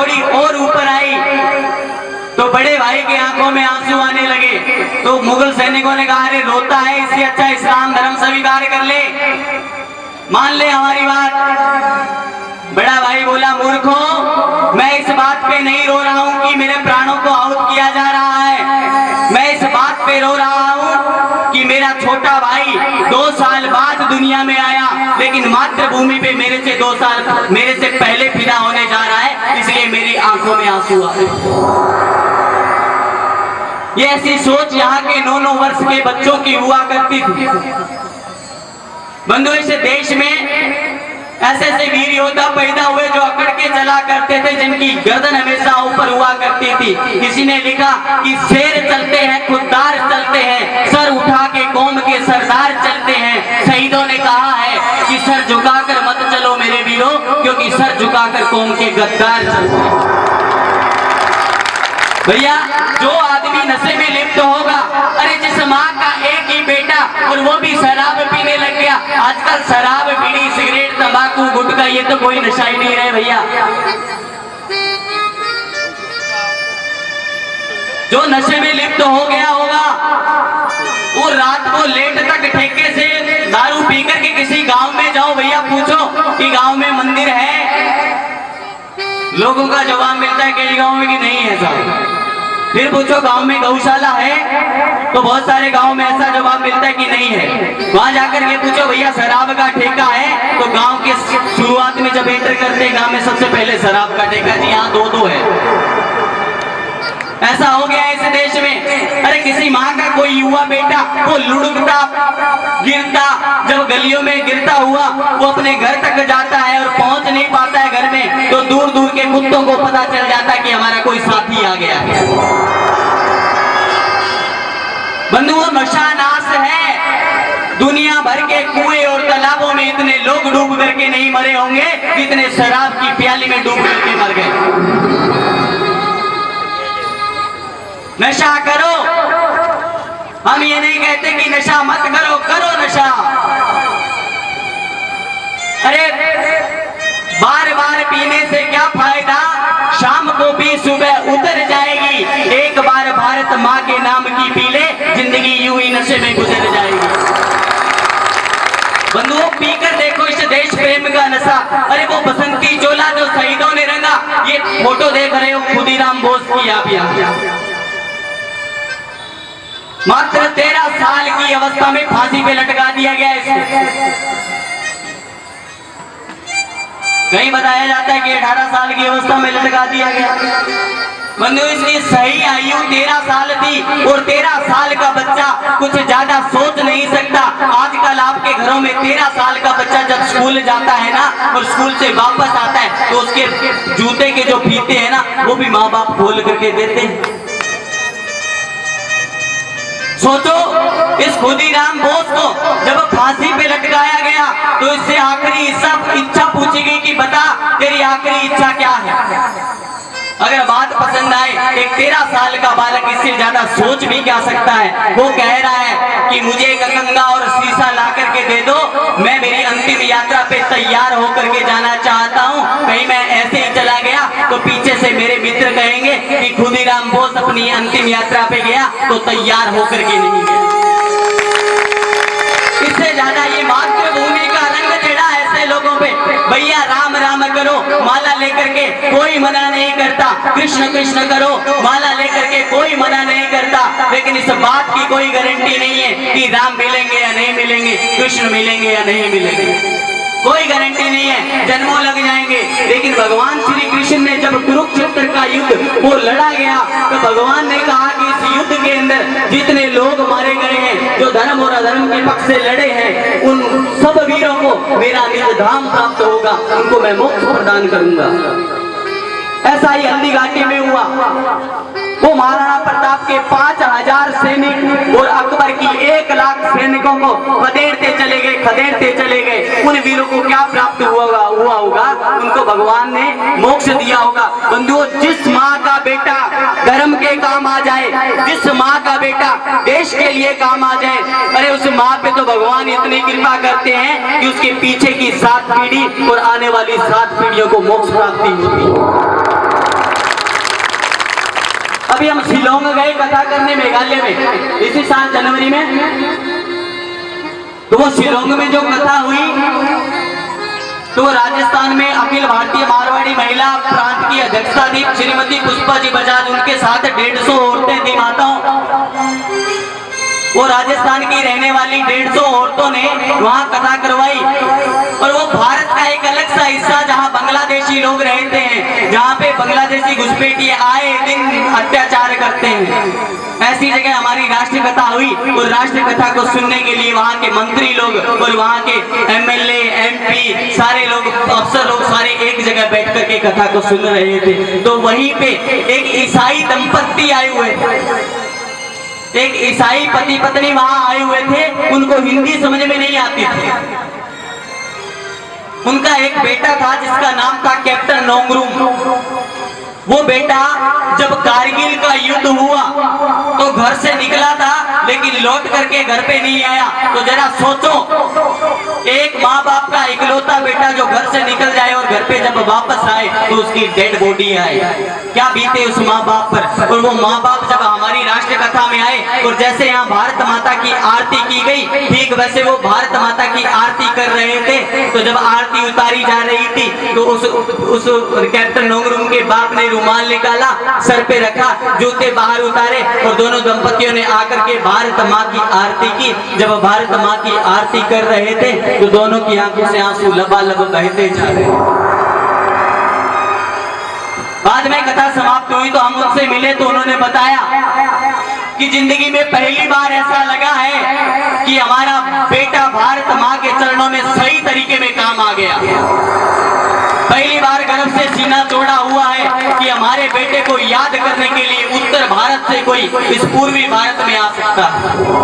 थोड़ी और ऊपर आई तो बड़े भाई की आंखों में आंसू आने लगे। तो मुगल सैनिकों ने कहा, अरे रोता है, इससे अच्छा इस्लाम धर्म स्वीकार कर ले, मान ले हमारी बात। बड़ा भाई बोला, मूर्खों, मैं इस बात पे नहीं रो रहा हूं कि मेरे प्राणों को आहूत किया जा रहा है, मैं इस बात पे रो रहा हूं कि मेरा छोटा भाई 2 साल बाद दुनिया में आया, लेकिन मातृभूमि पे मेरे से 2 साल मेरे से पहले फिदा होने जा रहा है, इसलिए मेरी आंखों में आंसू आ रहे। ये ऐसी सोच यहाँ के 9-9 वर्ष के बच्चों की हुआ करती थी। बंधु, इस देश में ऐसे ऐसे वीर योद्धा पैदा हुए जो अकड़ के चला करते थे, जिनकी गर्दन हमेशा ऊपर हुआ करती थी। किसी ने लिखा कि शेर चलते हैं, खुददार चलते हैं, सर उठा के कौम के सरदार चलते हैं। शहीदों ने कहा है कि सर झुकाकर मत चलो मेरे वीरों, क्योंकि सर झुकाकर कौम के गद्दार चलते हैं। भैया, जो आदमी नशे में लिप्त होगा, अरे जिस माँ का एक ही बेटा और वो भी शराब पीने लग गया। आजकल शराब, बीड़ी, सिगरेट, तंबाकू, गुटखा, ये तो कोई नशा ही नहीं रहे भैया। जो नशे में लिप्त हो गया होगा, वो रात को लेट तक ठेके से दारू पी करके किसी गांव में जाओ भैया, पूछो कि गांव में मंदिर है, लोगों का जवाब मिलता है कई गांव में कि नहीं है साहब। फिर पूछो गांव में गौशाला है, तो बहुत सारे गांव में ऐसा जवाब मिलता है कि नहीं है। वहां जाकर के पूछो भैया शराब का ठेका है, तो गांव के शुरुआत में जब एंटर करते हैं गांव में सबसे पहले शराब का ठेका, जी हाँ 2-2 है। ऐसा हो गया इस देश में। अरे किसी माँ का कोई युवा बेटा वो लुढ़कता गिरता, जब गलियों में गिरता हुआ वो अपने घर तक जाता है और पहुंच नहीं पाता है घर में, तो दूर दूर के कुत्तों को पता चल जाता है कि हमारा कोई साथी आ गया है। बंधुओं, नशा नाश है। दुनिया भर के कुएं और तालाबों में इतने लोग डूब करके नहीं मरे होंगे जितने शराब की प्याली में डूब करके मर गए। नशा करो, हम ये नहीं कहते कि नशा मत करो, करो नशा। अरे बार बार पीने से क्या फायदा, शाम को भी सुबह उतर जाएगी। एक बार भारत माँ के नाम की पी ले, जिंदगी यूं ही नशे में गुजर जाएगी। बंधुओं, पीकर देखो इस देश प्रेम का नशा। अरे वो बसंती चोला जो शहीदों ने रंगा, ये फोटो देख रहे हो खुदीराम बोस की, आप यहाँ मात्र 13 साल की अवस्था में फांसी पे लटका दिया गया इसको। कहीं बताया जाता है कि 18 साल की अवस्था में लटका दिया गया। बंधु, इसकी सही आयु 13 साल थी और 13 साल का बच्चा कुछ ज्यादा सोच नहीं सकता। आजकल आपके घरों में 13 साल का बच्चा जब स्कूल जाता है ना और स्कूल से वापस आता है, तो उसके जूते के जो फीते हैं ना, वो भी माँ बाप खोल करके देते हैं। सोचो, इस खुदीराम बोस को जब फांसी पे लटकाया गया तो इससे आखिरी इच्छा पूछी गई कि बता तेरी आखिरी इच्छा क्या है। अगर बात पसंद आए, एक 13 साल का बालक इससे ज्यादा सोच भी क्या सकता है। वो कह रहा है कि मुझे एक कंगा और शीशा ला करके दे दो, मैं मेरी अंतिम यात्रा पे तैयार होकर के जाना चाहता हूँ। कहीं मैं ऐसे ही चला गया तो पीछे से मेरे मित्र कहेंगे कि खुदीराम बोस अपनी अंतिम यात्रा पे गया तो तैयार होकर के नहीं गया। इससे ज्यादा ये मातृभूमि का रंग चढ़ा ऐसे लोगों पे। भैया राम राम करो, माला लेकर के कोई मना नहीं करता, कृष्ण कृष्ण करो, माला लेकर के कोई मना नहीं करता, लेकिन इस बात की कोई गारंटी नहीं है कि राम मिलेंगे या नहीं मिलेंगे, कृष्ण मिलेंगे या नहीं मिलेंगे, कोई गारंटी नहीं है। जन्मों लग जाएंगे, लेकिन भगवान श्री कृष्ण ने जब कुरुक्षेत्र का युद्ध वो लड़ा गया तो भगवान ने कहा कि इस युद्ध के अंदर जितने लोग मारे गए हैं, जो धर्म और अधर्म के पक्ष से लड़े हैं, उन सब वीरों को मेरा निज धाम प्राप्त होगा, उनको मैं मोक्ष प्रदान करूंगा। ऐसा ही हल्दी घाटी में हुआ। वो महाराणा प्रताप के 5000 सैनिक और अकबर की 1 लाख सैनिकों को खदेड़ते चले गए। उन वीरों को क्या प्राप्त हुआ होगा? उनको भगवान ने मोक्ष दिया होगा। बंधुओं, जिस माँ का बेटा धर्म के काम आ जाए, जिस माँ का बेटा देश के लिए काम आ जाए, अरे उस माँ पे तो भगवान इतनी कृपा करते हैं कि उसके पीछे की 7 पीढ़ी और आने वाली 7 पीढ़ियों को मोक्ष प्राप्ति होती है। अभी हम शिलोंग गए कथा करने मेघालय में इसी साल जनवरी में। तो वो शिलोंग में जो कथा हुई तो राजस्थान में अखिल भारतीय मारवाड़ी महिला प्रांत की अध्यक्षता थी श्रीमती पुष्पा जी बजाज, उनके साथ 150 औरतें थी माताओं। वो राजस्थान की रहने वाली 150 औरतों ने वहां कथा करवाई। और वो भारत का एक अलग सा हिस्सा जहां बांग्लादेशी लोग रहते हैं, जहां पे बांग्लादेशी घुसपैठिए आए दिन अत्याचार करते हैं, ऐसी जगह हमारी राष्ट्रीय कथा हुई। और राष्ट्रीय कथा को सुनने के लिए वहां के मंत्री लोग और वहां के एमएलए एमपी सारे लोग अफसर लोग सारे एक जगह बैठ कर के कथा को सुन रहे थे। तो वहीं पे एक ईसाई दंपत्ति आए हुए थे, एक ईसाई पति पत्नी वहां आए हुए थे। उनको हिंदी समझ में नहीं आती थी। उनका एक बेटा था जिसका नाम था कैप्टन नोंगरूम। वो बेटा जब कारगिल का युद्ध हुआ तो घर से निकला था लेकिन लौट करके घर पे नहीं आया। तो जरा सोचो, एक माँ बाप का इकलौता बेटा जो घर से निकल जाए और घर पे जब वापस आए तो उसकी डेड बॉडी आए, क्या बीते उस माँ बाप पर। और वो माँ बाप जब हमारी राष्ट्रीय कथा में आए और जैसे यहाँ भारत माता की आरती की गई, ठीक वैसे वो भारत माता की आरती कर रहे थे। तो जब आरती उतारी जा रही थी तो उस कैप्टन नोंगरूम के बाप ने रुमाल निकाला, सर पे रखा, जूते बाहर उतारे और दोनों दंपतियों ने आकर के भारत माँ की आरती की। जब भारत माँ की आरती कर रहे थे तो दोनों की आंखों से आंसू लबालब बहते जा रहे। बाद में कथा समाप्त हुई तो हम उनसे मिले तो उन्होंने बताया कि जिंदगी में पहली बार ऐसा लगा है कि हमारा बेटा भारत माँ के चरणों में सही तरीके में काम आ गया। पहली बार गर्व से सीना तोड़ा हुआ है कि हमारे बेटे को याद करने के लिए उत्तर भारत से कोई इस पूर्वी भारत में आ सकता है।